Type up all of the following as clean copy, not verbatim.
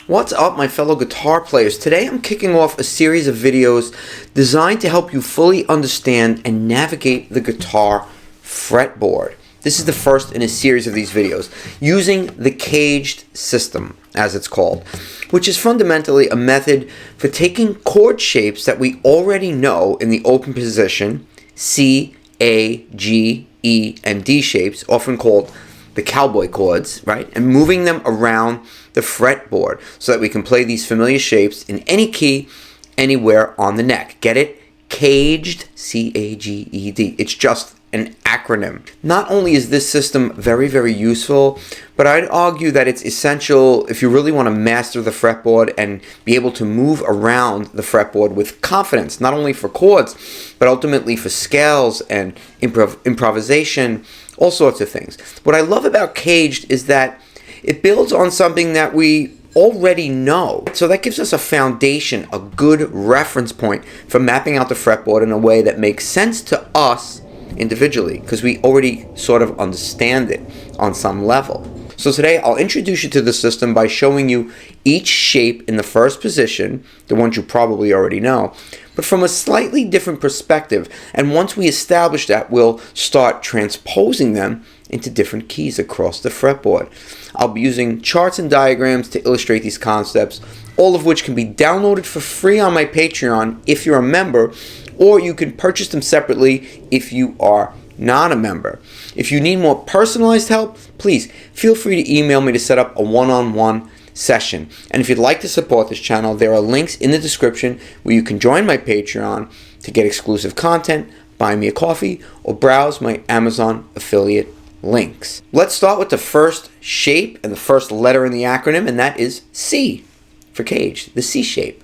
What's up, my fellow guitar players? Today I'm kicking off a series of videos designed to help you fully understand and navigate the guitar fretboard. This is the first in a series of these videos using the CAGED system, as it's called, which is fundamentally a method for taking chord shapes that we already know in the open position, C, A, G, E, and D shapes, often called the cowboy chords, right? And moving them around the fretboard so that we can play these familiar shapes in any key, anywhere on the neck. Get it? CAGED, C-A-G-E-D. It's just an acronym. Not only is this system very, very useful, but I'd argue that it's essential if you really want to master the fretboard and be able to move around the fretboard with confidence, not only for chords, but ultimately for scales and improvisation, all sorts of things. What I love about CAGED is that it builds on something that we already know. So that gives us a foundation, a good reference point for mapping out the fretboard in a way that makes sense to us individually, because we already sort of understand it on some level. So today I'll introduce you to the system by showing you each shape in the first position, the ones you probably already know, but from a slightly different perspective. And once we establish that, we'll start transposing them into different keys across the fretboard. I'll be using charts and diagrams to illustrate these concepts, all of which can be downloaded for free on my Patreon if you're a member, or you can purchase them separately if you are not a member. If you need more personalized help, please feel free to email me to set up a one-on-one session. And if you'd like to support this channel, there are links in the description where you can join my Patreon to get exclusive content, buy me a coffee, or browse my Amazon affiliate links. Let's start with the first shape and the first letter in the acronym, and that is C for CAGED, the C shape.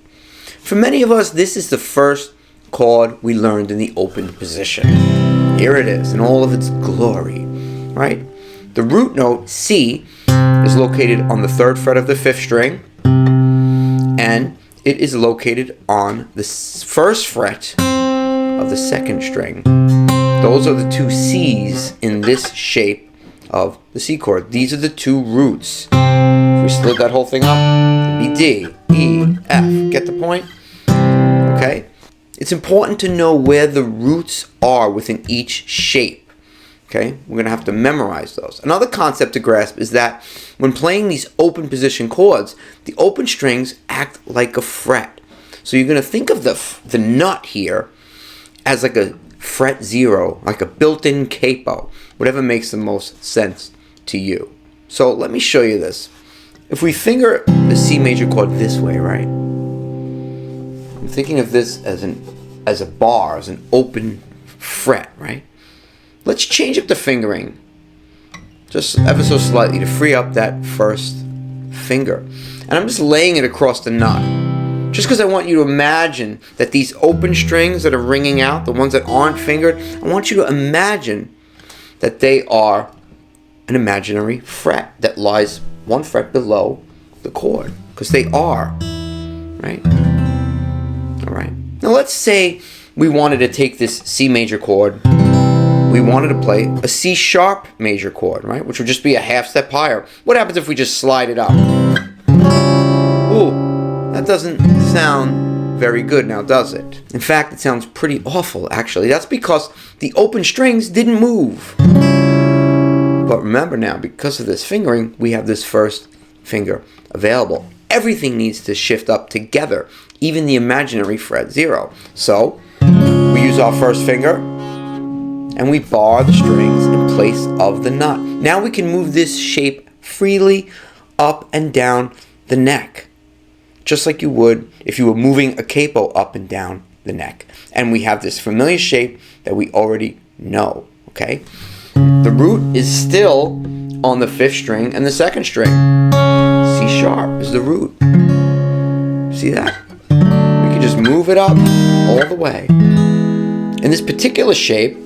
For many of us, this is the first chord we learned in the open position. Here it is in all of its glory, right? The root note C is located on the 3rd fret of the 5th string, and it is located on the 1st fret of the 2nd string. Those are the two C's in this shape of the C chord. These are the two roots. If we split that whole thing up, it'd be D, E, F. Get the point? Okay? It's important to know where the roots are within each shape. Okay? We're going to have to memorize those. Another concept to grasp is that when playing these open position chords, the open strings act like a fret. So you're going to think of the nut here as like a fret 0, like a built-in capo, whatever makes the most sense to you. So let me show you this. If we finger the C major chord this way, right? I'm thinking of this as a bar, as an open fret, right? Let's change up the fingering just ever so slightly to free up that first finger. And I'm just laying it across the nut. Just because I want you to imagine that these open strings that are ringing out, the ones that aren't fingered, I want you to imagine that they are an imaginary fret that lies one fret below the chord, because they are, right? All right. Now let's say we wanted to take this C major chord, we wanted to play a C sharp major chord, right? Which would just be a half step higher. What happens if we just slide it up? Ooh, that doesn't sound very good now, does it? In fact, it sounds pretty awful, actually. That's because the open strings didn't move. But remember now, because of this fingering, we have this first finger available. Everything needs to shift up together, even the imaginary fret 0. So we use our first finger and we bar the strings in place of the nut. Now we can move this shape freely up and down the neck, just like you would if you were moving a capo up and down the neck. And we have this familiar shape that we already know, okay? The root is still on the 5th string and the 2nd string. C sharp is the root. See that? We can just move it up all the way. In this particular shape,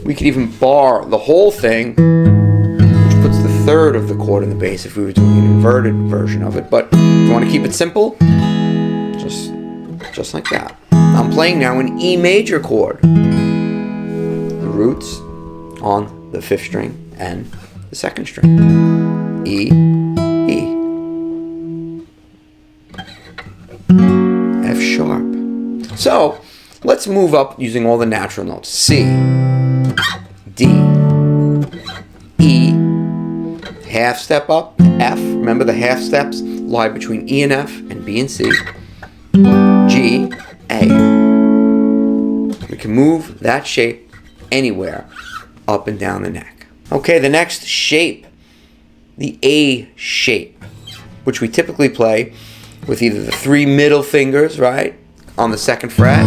we could even bar the whole thing, which puts the 3rd of the chord in the bass if we were doing an inverted version of it. But if you want to keep it simple, just like that. I'm playing now an E major chord. The root's on the 5th string and the 2nd string. E, E. sharp. So let's move up using all the natural notes. C, D, E, half step up, F. Remember the half steps lie between E and F and B and C. G, A. We can move that shape anywhere up and down the neck. Okay, the next shape, the A shape, which we typically play with either the 3 middle fingers, right, on the 2nd fret,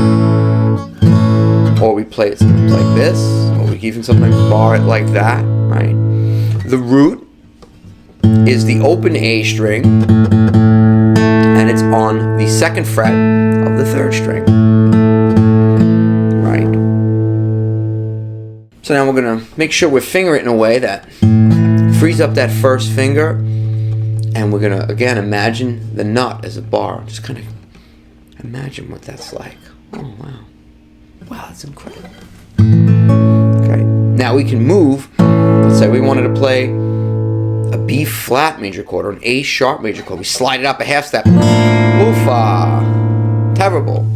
or we play it something like this, or we even sometimes bar it like that, right? The root is the open A string, and it's on the 2nd fret of the 3rd string, right? So now we're gonna make sure we finger it in a way that frees up that 1st finger, and we're gonna again imagine the nut as a bar. Just kind of imagine what that's like. Oh wow. Wow, that's incredible. Okay, now we can move. Let's say we wanted to play a B flat major chord or an A sharp major chord. We slide it up a half step. Oofa! Terrible.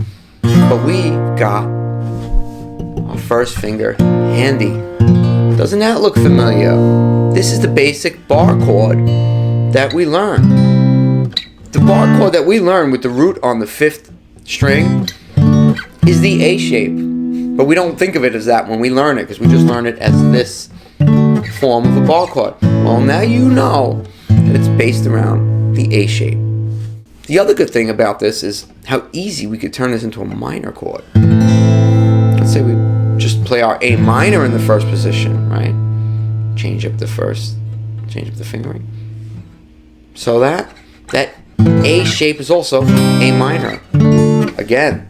But we got our 1st finger handy. Doesn't that look familiar? This is the basic bar chord that we learn. The bar chord that we learn with the root on the 5th string is the A shape, but we don't think of it as that when we learn it because we just learn it as this form of a bar chord. Well, now you know that it's based around the A shape. The other good thing about this is how easy we could turn this into a minor chord. Let's say we just play our A minor in the 1st position, right? Change up the fingering. So that A shape is also A minor. Again,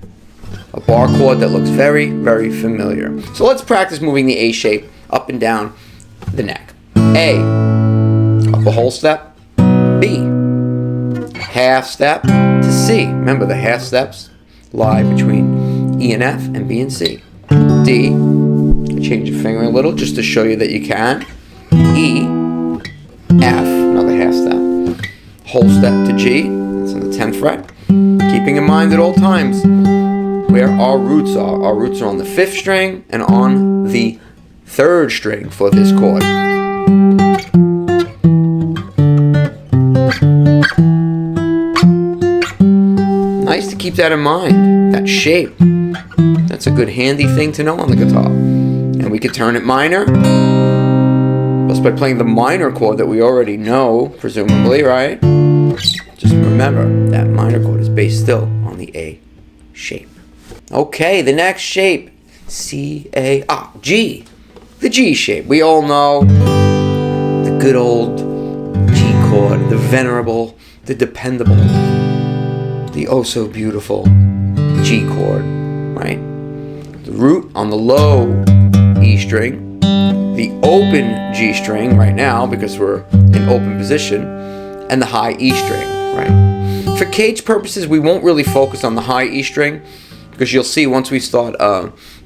a bar chord that looks very, very familiar. So let's practice moving the A shape up and down the neck. A, up a whole step. B, half step to C. Remember the half steps lie between E and F and B and C. D, change your finger a little just to show you that you can. E, F, another half step. Whole step to G, that's on the 10th fret. Keeping in mind at all times where our roots are. Our roots are on the 5th string and on the 3rd string for this chord. Nice to keep that in mind, that shape. That's a good handy thing to know on the guitar. And we could turn it minor, just by playing the minor chord that we already know, presumably, right? Just remember, that minor chord is based still on the A shape. Okay, the next shape, G. The G shape. We all know the good old G chord, the venerable, the dependable, the oh so beautiful G chord, right? The root on the low E string, the open G string right now because we're in open position, and the high E string, right? For CAGED purposes, we won't really focus on the high E string because you'll see once we start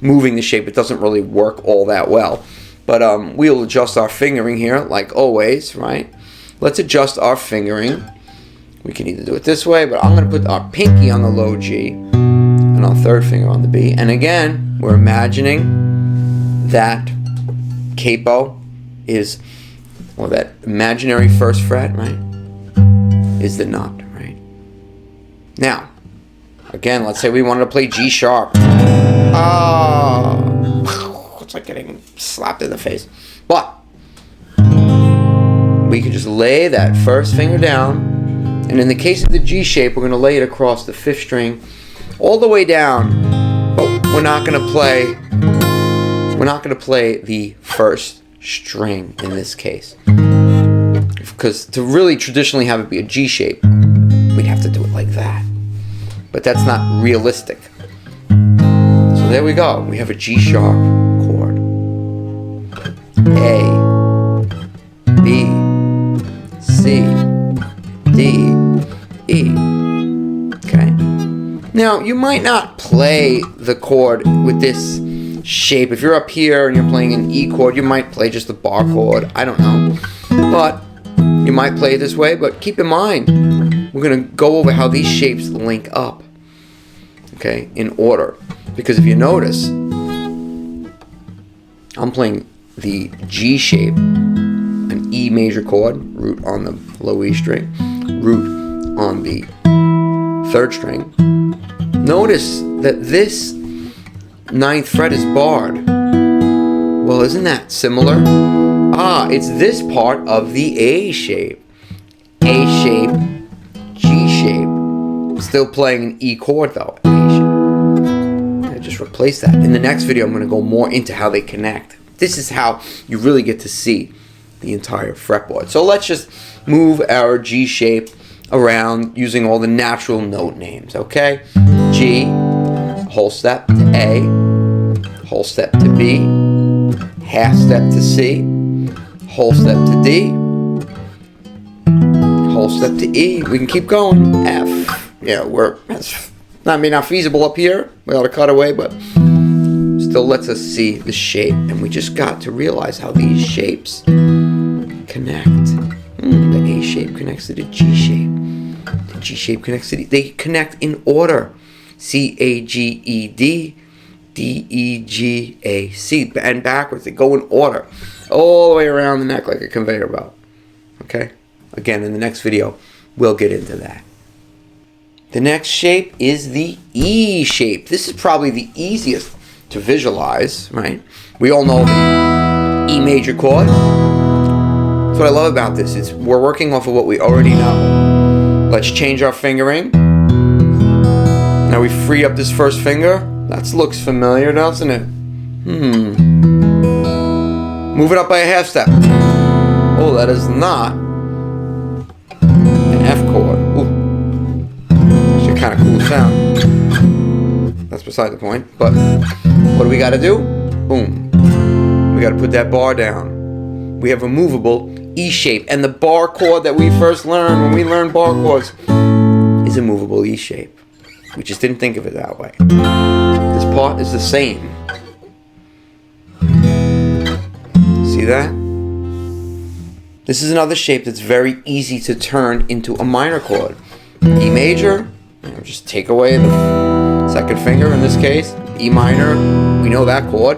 moving the shape, it doesn't really work all that well. But we'll adjust our fingering here like always, right? Let's adjust our fingering. We can either do it this way, but I'm going to put our pinky on the low G and our 3rd finger on the B. And again, we're imagining that capo is, or that imaginary 1st fret, right, is the nut, right? Now, again, let's say we wanted to play G sharp. It's like getting slapped in the face. But we can just lay that 1st finger down, and in the case of the G shape, we're going to lay it across the 5th string all the way down, but we're not going to play the 1st string in this case. Because to really traditionally have it be a G shape, we'd have to do it like that. But that's not realistic. So there we go. We have a G sharp chord. A, B, C, D, E. Okay. Now, you might not play the chord with this shape. If you're up here and you're playing an E chord, you might play just the bar chord. I don't know. But you might play it this way, but keep in mind, we're going to go over how these shapes link up. okay, in order. Because if you notice, I'm playing the G shape, an E major chord, root on the low E string, root on the 3rd string. Notice that this 9th fret is barred. Well, isn't that similar? Ah, it's this part of the A shape. A shape, G shape. Still playing an E chord though, A shape. I just replace that. In the next video, I'm going to go more into how they connect. This is how you really get to see the entire fretboard. So let's just move our G shape around using all the natural note names, okay? G, whole step to A, whole step to B, half step to C, whole step to D, whole step to E. We can keep going. F. Yeah, that's not feasible up here. We ought to cut away, but still lets us see the shape. And we just got to realize how these shapes connect. The A shape connects to the G shape. The G shape connects to the... They connect in order. C-A-G-E-D, D-E-G-A-C. And backwards. They go in order. All the way around the neck like a conveyor belt. Okay? Again, in the next video, we'll get into that. The next shape is the E shape. This is probably the easiest to visualize, right? We all know the E major chord. That's what I love about this. Is we're working off of what we already know. Let's change our fingering. Now we free up this first finger. That looks familiar, doesn't it? Move it up by a half step. Oh, that is not an F chord. Ooh. Actually, kind of cool sound. That's beside the point. But what do we got to do? Boom. We got to put that bar down. We have a movable E shape. And the bar chord that we first learned when we learned bar chords is a movable E shape. We just didn't think of it that way. This part is the same. See that? This is another shape that's very easy to turn into a minor chord. E major, just take away the 2nd finger in this case. E minor, we know that chord.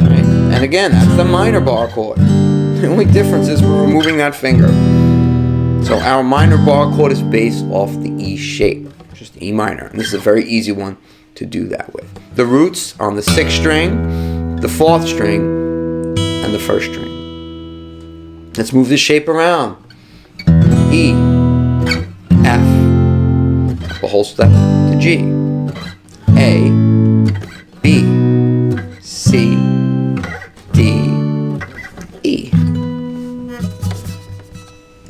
Right? And again, that's the minor bar chord. The only difference is we're removing that finger. So our minor bar chord is based off the E shape, just E minor. And this is a very easy one to do that with. The roots on the 6th string, the 4th string, and the 1st string. Let's move this shape around. E, F, the whole step to G, A, B, C, D, E.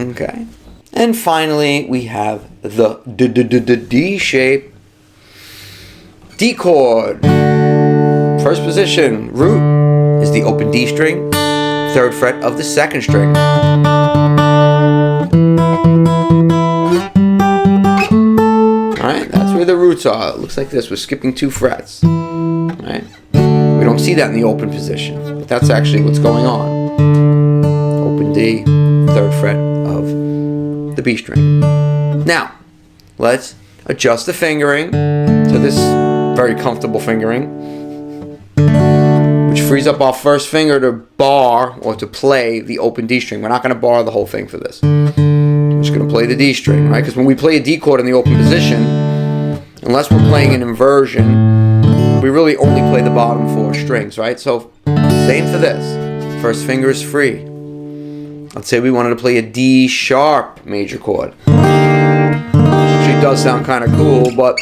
Okay. And finally, we have the D shape. D chord. First position, root is the open D string, 3rd fret of the 2nd string. Alright, that's where the roots are. It looks like this. We're skipping 2 frets. Right? We don't see that in the open position, but that's actually what's going on. Open D, 3rd fret of the B string. Now, let's adjust the fingering to this very comfortable fingering, which frees up our first finger to bar or to play the open D string. We're not going to bar the whole thing for this. We're just going to play the D string, right? Because when we play a D chord in the open position, unless we're playing an inversion, we really only play the bottom 4 strings, right? So, same for this. First finger is free. Let's say we wanted to play a D sharp major chord. Actually, it does sound kind of cool, but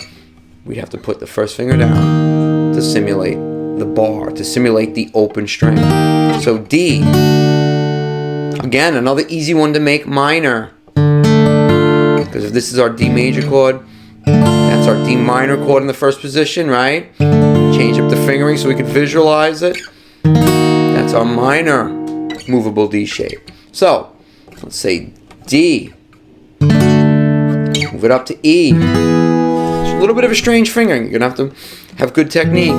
we'd have to put the first finger down to simulate the bar, to simulate the open string. So D, again, another easy one to make minor. Because if this is our D major chord, that's our D minor chord in the first position, right? Change up the fingering so we can visualize it. That's our minor movable D shape. So, let's say D. Move it up to E. It's a little bit of a strange fingering. You're going to have to have good technique.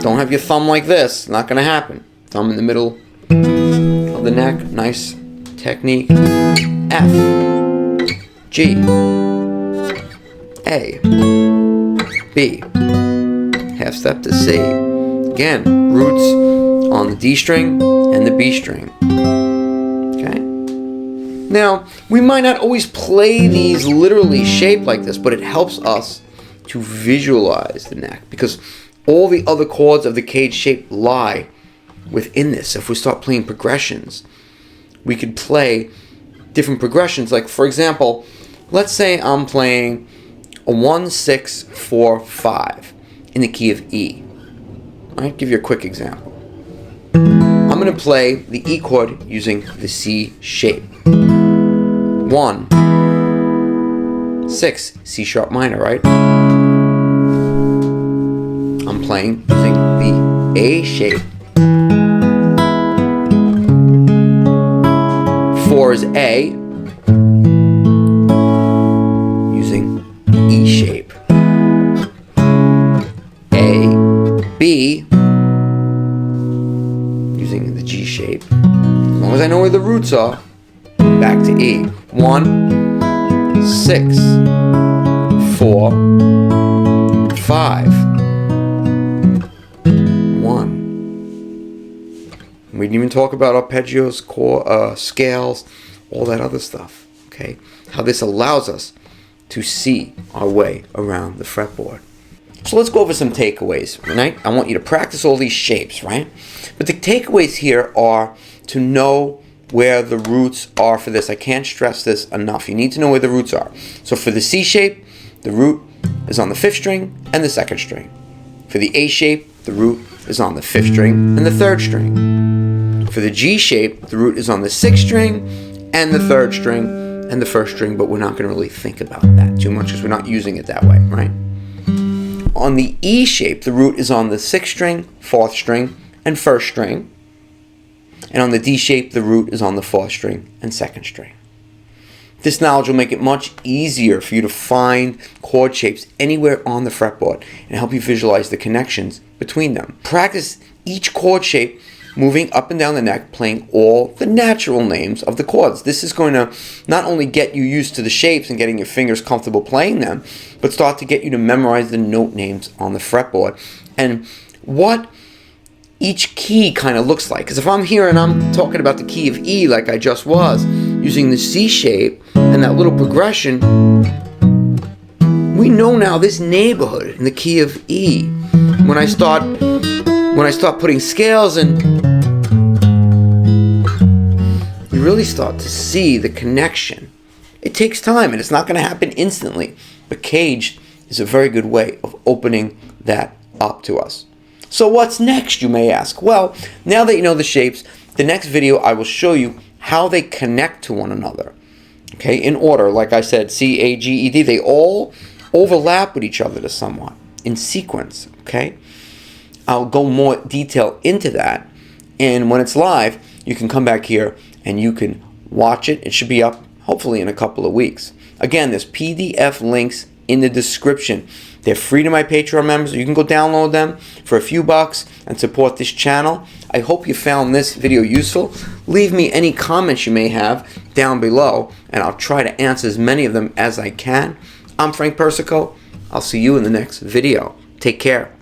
Don't have your thumb like this. Not going to happen. Thumb in the middle of the neck. Nice technique. F. G. A. B. Half step to C. Again, roots on the D string and the B string. Okay? Now, we might not always play these literally shaped like this, but it helps us to visualize the neck because all the other chords of the CAGED shape lie within this. If we start playing progressions, we could play different progressions. Like, for example, let's say I'm playing a 1, 6, 4, 5 in the key of E. I'll give you a quick example. I'm going to play the E chord using the C shape. 1, 6, C sharp minor, right? I'm playing using the A shape. 4 is A, using E shape. A, B, using the G shape. As long as I know where the roots are, back to E. 1, 6, 4, 5, 1. We didn't even talk about arpeggios, scales, all that other stuff. Okay, how this allows us to see our way around the fretboard. So let's go over some takeaways, right? I want you to practice all these shapes, right? But the takeaways here are to know where the roots are for this. I can't stress this enough. You need to know where the roots are. So for the C shape, the root is on the 5th string and the 2nd string. For the A shape, the root is on the 5th string and the 3rd string. For the G shape, the root is on the 6th string and the 3rd string and the 1st string, but we're not going to really think about that too much because we're not using it that way, right? On the E shape, the root is on the 6th string, 4th string, and 1st string. And on the D shape, the root is on the 4th string and 2nd string. This knowledge will make it much easier for you to find chord shapes anywhere on the fretboard and help you visualize the connections between them. Practice each chord shape moving up and down the neck, playing all the natural names of the chords. This is going to not only get you used to the shapes and getting your fingers comfortable playing them, but start to get you to memorize the note names on the fretboard and what each key kind of looks like. Because if I'm here and I'm talking about the key of E like I just was, using the C shape and that little progression, we know now this neighborhood in the key of E. When I start putting scales in, you really start to see the connection. It takes time and it's not going to happen instantly, but CAGED is a very good way of opening that up to us. So what's next, you may ask? Well, now that you know the shapes, the next video I will show you how they connect to one another. Okay, in order, like I said, C, A, G, E, D, they all overlap with each other to somewhat, in sequence, okay? I'll go more detail into that, and when it's live, you can come back here and you can watch it. It should be up hopefully in a couple of weeks. Again, there's PDF links in the description. They're free to my Patreon members. You can go download them for a few bucks and support this channel. I hope you found this video useful. Leave me any comments you may have down below, and I'll try to answer as many of them as I can. I'm Frank Persico. I'll see you in the next video. Take care.